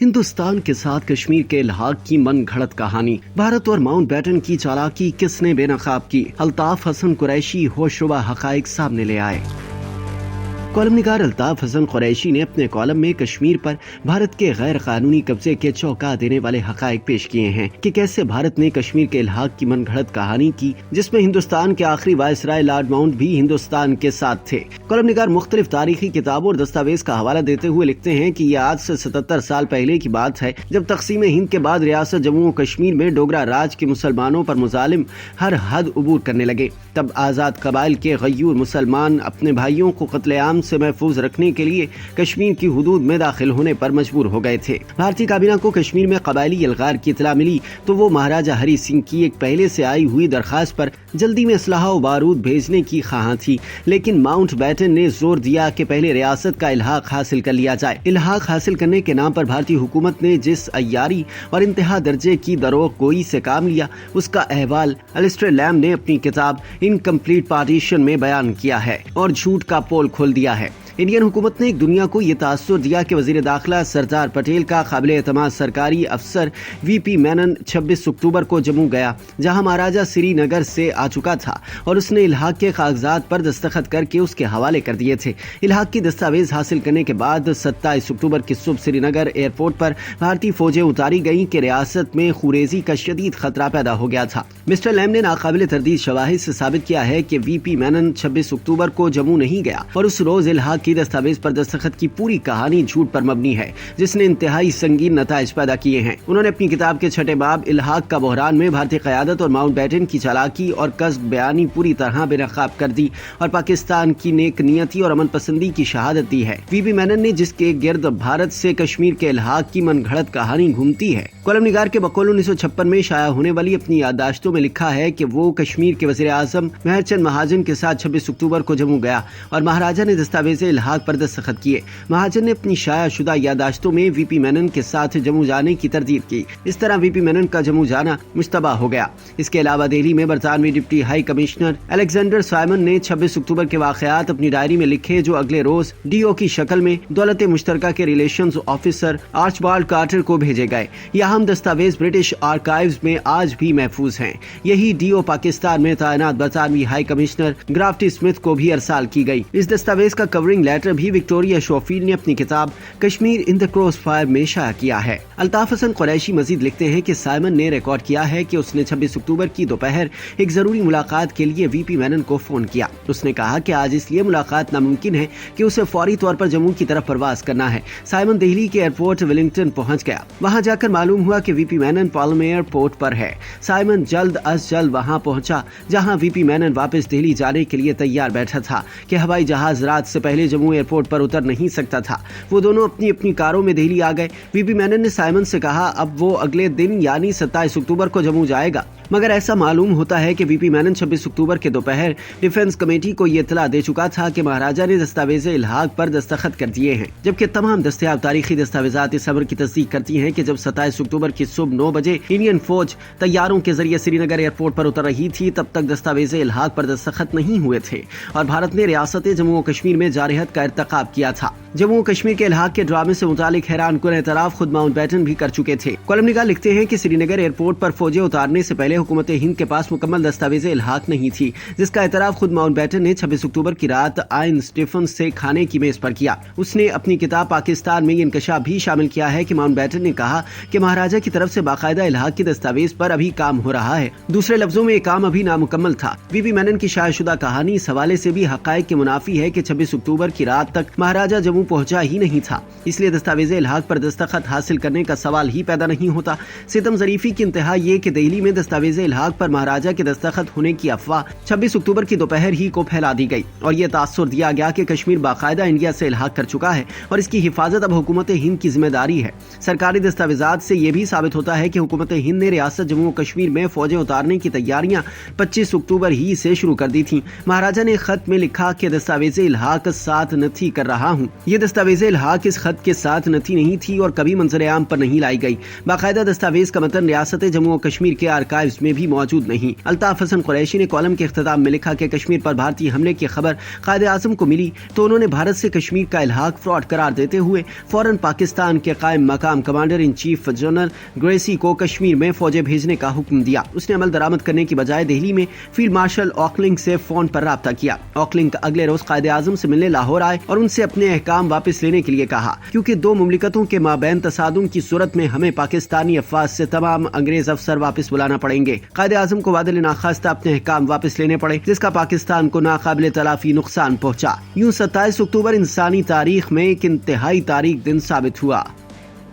हिंदुस्तान के साथ कश्मीर के इल्हाक की मन घड़त कहानी। भारत और माउंट बैटन की चालाकी किसने बेनकाब की? अल्ताफ हसन कुरैशी होशरुबा हकाइक सामने ले आए। कॉलम निगार अल्ताफ हसन कुरैशी ने अपने कॉलम में कश्मीर पर भारत के गैर कानूनी कब्जे के चौंका देने वाले हकाइक पेश किए हैं कि कैसे भारत ने कश्मीर के इल्हाक की मनगढ़ंत कहानी की, जिसमें हिंदुस्तान के आखिरी वायसराय लॉर्ड माउंट भी हिंदुस्तान के साथ थे। कॉलम निगार मुख्तलिफ तारीखी किताबों और दस्तावेज का हवाला देते हुए लिखते हैं कि यह आज से 77 साल पहले की बात है, जब तकसीम हिंद के बाद रियासत जम्मू और कश्मीर में डोगरा राज के मुसलमानों पर मुजालिम हर हद उबूर करने लगे। तब आजाद कबाइल के गयूर मुसलमान अपने भाइयों को कत्लेआम से महफूज रखने के लिए कश्मीर की हुदूद में दाखिल होने पर मजबूर हो गए थे। भारतीय काबीना को कश्मीर में कबायली अलगार की इतला मिली तो वो महाराजा हरि सिंह की एक पहले से आई हुई दरखास्त पर जल्दी में असलहा और बारूद भेजने की ख्वाह थी, लेकिन माउंट बैटन ने जोर दिया कि पहले रियासत का इल्हाक हासिल कर लिया जाए। इल्हाक हासिल करने के नाम पर भारतीय हुकूमत ने जिस अय्यारी और इंतहा दर्जे की दरोग गोई से काम लिया, उसका अहवाल अलिस्टर लैम ने अपनी किताब इनकम्प्लीट पार्टीशन में बयान किया है और झूठ का पोल खोल दिया है। इंडियन हुकूमत ने एक दुनिया को ये तासुर दिया कि वजीर दाखिला सरदार पटेल का काबिल एतमाद सरकारी अफसर वीपी मेनन 26 अक्टूबर को जम्मू गया, जहां महाराजा श्रीनगर से आ चुका था और उसने इल्हाक के कागजात पर दस्तखत करके उसके हवाले कर दिए थे। इल्हाक की दस्तावेज हासिल करने के बाद 27 अक्टूबर की सुबह श्रीनगर एयरपोर्ट पर भारतीय फौजें उतारी गईं कि रियासत में खुरेजी का शदीद खतरा पैदा हो गया था। मिस्टर लैम ने नाकाबिल तरदीद शवाहिद से साबित किया है कि वीपी मेनन 26 अक्टूबर को जम्मू नहीं गया और उस रोज इल्हाक की दस्तावेज पर दस्तखत की पूरी कहानी झूठ पर मबनी है, जिसने इंतहाई संगीन नताइज पैदा किए हैं। उन्होंने अपनी किताब के छठे बाब इल्हाक का बहरान में भारतीय क़यादत और माउंट बैटन की चालाकी और कस्ब बयानी पूरी तरह बेनकाब कर दी और पाकिस्तान की नेक नियति और अमन पसंदी की शहादत दी है। वीपी मेनन ने जिसके गिर्द भारत से कश्मीर के इल्हाक की मनगढ़ंत कहानी घूमती है। कॉलम निगार के बकौल 1956 में शाया होने वाली अपनी याददाश्तों में लिखा है कि वो कश्मीर के वज़ीर आज़म मेहरचंद महाजन के साथ 26 अक्टूबर को जम्मू गया और महाराजा ने दस्तावेज इल्हाक पर दस्तखत किए। महाजन ने अपनी शाया शुदा याददाश्तों में वीपी मेनन के साथ जम्मू जाने की तरदीद की। इस तरह वीपी मेनन का जम्मू जाना मुश्तबा हो गया। इसके अलावा दिल्ली में बरतानवी deputy high commissioner Alexander Simon ने 26 अक्टूबर के वाकयात अपनी डायरी में लिखे, जो अगले रोज डीओ की शक्ल में दौलत मुश्तरका के रिलेशंस ऑफिसर आर्चबाल्ड कार्टर को भेजे गए। हम दस्तावेज ब्रिटिश आर्काइव्स में आज भी महफूज हैं। यही डीओ पाकिस्तान में तैनात बरतानवी हाई कमिश्नर ग्राफ्टी स्मिथ को भी अरसाल की गई। इस दस्तावेज का कवरिंग लेटर भी विक्टोरिया शोफील्ड ने अपनी किताब Kashmir in the cross fire में शाया किया है। अल्ताफ हसन कुरैशी मजीद लिखते हैं कि साइमन ने रिकॉर्ड किया है कि उसने 26 अक्टूबर की दोपहर एक जरूरी मुलाकात के लिए वीपी मेनन को फोन किया। उसने कहा कि आज इसलिए मुलाकात नामुमकिन है कि उसे फौरी तौर पर जम्मू की तरफ प्रवास करना है। साइमन दिल्ली के एयरपोर्ट वेलिंगटन पहुंच गया। वहां जाकर मालूम हुआ कि वीपी मेनन पालम एयरपोर्ट पर है। साइमन जल्द अज जल्द वहां पहुंचा, जहां वीपी मेनन वापस दिल्ली जाने के लिए तैयार बैठा था कि हवाई जहाज रात से पहले जम्मू एयरपोर्ट पर उतर नहीं सकता था। वो दोनों अपनी अपनी कारों में दिल्ली आ गए। वीपी मेनन ने साइमन से कहा अब वो अगले दिन यानी 27 अक्टूबर को जम्मू जाएगा, मगर ऐसा मालूम होता है कि वीपी मेनन 26 अक्टूबर के दोपहर डिफेंस कमेटी को ये इत्तला दे चुका था कि महाराजा ने दस्तावेज इल्हाक पर दस्तखत कर दिए हैं, जबकि तमाम दस्तयाब तारीखी दस्तावेजात इस खबर की तस्दीक करती हैं कि जब 27 अक्टूबर की सुबह 9 बजे इंडियन फौज तैयारों के जरिए श्रीनगर एयरपोर्ट पर उतर रही थी, तब तक दस्तावेज इल्हाक पर दस्तखत नहीं हुए थे और भारत ने रियासत जम्मू और कश्मीर में जारहत का इर्तकाब किया था। जम्मू और कश्मीर के इल्हाक के ड्रामे से मुतालिक हैरान कुन एतराफ खुद माउंट बैटन भी कर चुके थे। कॉलम निगार लिखते हैं कि श्रीनगर एयरपोर्ट पर फौजें उतारने से पहले हुकूमत हिंद के पास मुकम्मल दस्तावेज इल्हाक नहीं थी, जिसका एतराफ खुद माउंट बैटन ने 26 अक्टूबर की रात आइन स्टीफन से खाने की मेज पर किया। उसने अपनी किताब पाकिस्तान में इंकशाफ भी शामिल किया है कि माउंट बैटन ने कहा कि महाराजा की तरफ से बाकायदा इल्हाक की दस्तावेज पर अभी काम हो रहा है। दूसरे लफ्जों में ये काम अभी नामुकम्मल था। वीपी मेनन की शायशुदा कहानी इस हवाले से भी हकायक के मुनाफी है कि 26 अक्टूबर की रात तक महाराजा जम्मू पहुंचा ही नहीं था, इसलिए दस्तावेज इल्हाक पर दस्तखत हासिल करने का सवाल ही पैदा नहीं होता। सितम ज़रीफी की इंतहा ये कि दिल्ली में दस्तावेज इल्हाक पर महाराजा के दस्तखत होने की अफवाह 26 अक्टूबर की दोपहर ही को फैला दी गई और ये तासुर दिया गया कि कश्मीर बाकायदा इंडिया से इल्हाक कर चुका है और इसकी हिफाजत अब हुकूमत हिंद की जिम्मेदारी है। सरकारी दस्तावेजात से ये भी साबित होता है कि हुकूमत हिंद ने रियासत जम्मू और कश्मीर में फौजें उतारने की तैयारियां 25 अक्टूबर ही से शुरू कर दी थी। महाराजा ने खत में लिखा कि दस्तावेज इल्हाक 7 بات نتھی کر رہا ہوں۔ یہ دستاویز الحاق اس خط کے ساتھ نتھی نہیں تھی اور کبھی منظر عام پر نہیں لائی گئی۔ باقاعدہ دستاویز کا متن ریاست جموں و کشمیر کے آرکائیوز میں بھی موجود نہیں۔ الطاف حسن قریشی نے کالم کے اختتام میں لکھا کہ کشمیر پر بھارتی حملے کی خبر قائد اعظم کو ملی تو انہوں نے بھارت سے کشمیر کا الحاق فراڈ قرار دیتے ہوئے فوراً پاکستان کے قائم مقام commander in chief general Gracey کو کشمیر میں فوجیں بھیجنے کا حکم دیا۔ اس نے عمل درآمد کرنے کی بجائے دہلی میں فیلڈ مارشل آکلنگ سے فون پر رابطہ کیا۔ آکلنگ اگلے روز قائد اعظم سے ملنے لاہور آئے اور ان سے اپنے احکام واپس لینے کے لیے کہا، کیونکہ دو مملکتوں کے مابین تصادم کی صورت میں ہمیں پاکستانی افواج سے تمام انگریز افسر واپس بلانا پڑیں گے۔ قائد اعظم کو وعدہ ناخواستہ اپنے احکام واپس لینے پڑے، جس کا پاکستان کو ناقابل تلافی نقصان پہنچا۔ یوں 27 اکتوبر انسانی تاریخ میں ایک انتہائی تاریخ دن ثابت ہوا۔